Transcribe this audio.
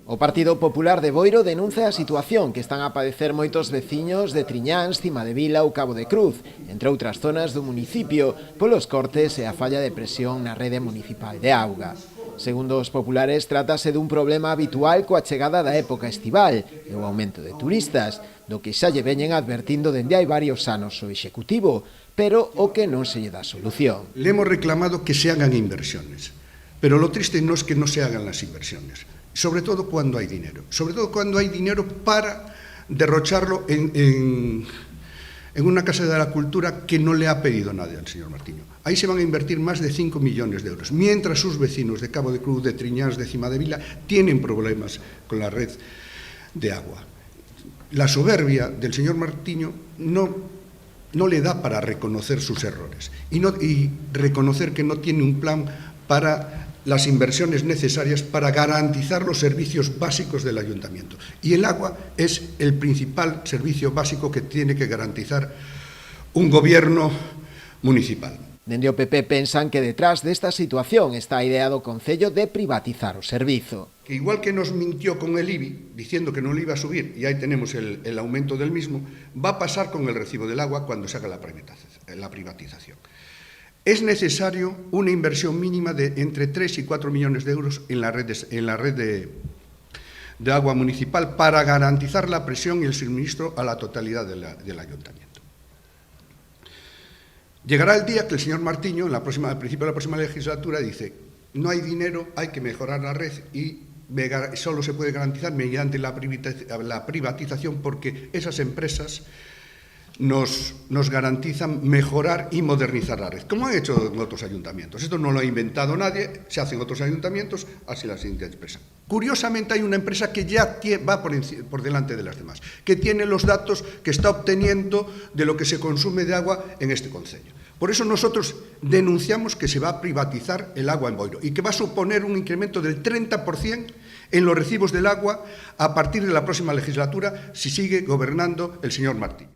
O Partido Popular de Boiro denuncia a situación que están a padecer moitos veciños de Triñáns, Cimadevila ou Cabo de Cruz, entre outras zonas do municipio, polos cortes e a falla de presión na rede municipal de auga. Segundo os populares, trátase dun problema habitual coa chegada da época estival e o aumento de turistas, do que xa lle veñen advertindo dende hai varios anos o Executivo, pero o que non se lle dá solución. Le hemos reclamado que se hagan inversiones, pero lo triste no es que no se hagan las inversiones, sobre todo cuando hay dinero, para derrocharlo en una casa de la cultura que no le ha pedido nadie al señor Martiño. Ahí se van a invertir más de 5 millones de euros, mientras sus vecinos de Cabo de Cruz, de Triñáns, de Cimadevila, tienen problemas con la red de agua. La soberbia del señor Martiño no le da para reconocer sus errores y reconocer que no tiene un plan para las inversiones necesarias para garantizar los servicios básicos del ayuntamiento. Y el agua es el principal servicio básico que tiene que garantizar un gobierno municipal. Dende o PP pensan que detrás desta situación está a idea do Concello de privatizar o servizo. Que igual que nos mintió con el IBI, diciendo que no lo iba a subir, y ahí tenemos el aumento del mismo, va a pasar con el recibo del agua cuando se haga la privatización. Es necesario una inversión mínima de entre 3 y 4 millones de euros en la red de agua municipal para garantizar la presión y el suministro a la totalidad del ayuntamiento. Llegará el día que el señor Martiño, al principio de la próxima legislatura, dice: no hay dinero, hay que mejorar la red y solo se puede garantizar mediante la privatización, porque esas empresas nos garantizan mejorar y modernizar la red, como han hecho en otros ayuntamientos. Esto no lo ha inventado nadie, se hace en otros ayuntamientos, así la siguiente empresa. Curiosamente hay una empresa que ya va por delante de las demás, que tiene los datos que está obteniendo de lo que se consume de agua en este concello. Por eso nosotros denunciamos que se va a privatizar el agua en Boiro y que va a suponer un incremento del 30% en los recibos del agua a partir de la próxima legislatura si sigue gobernando el señor Martín.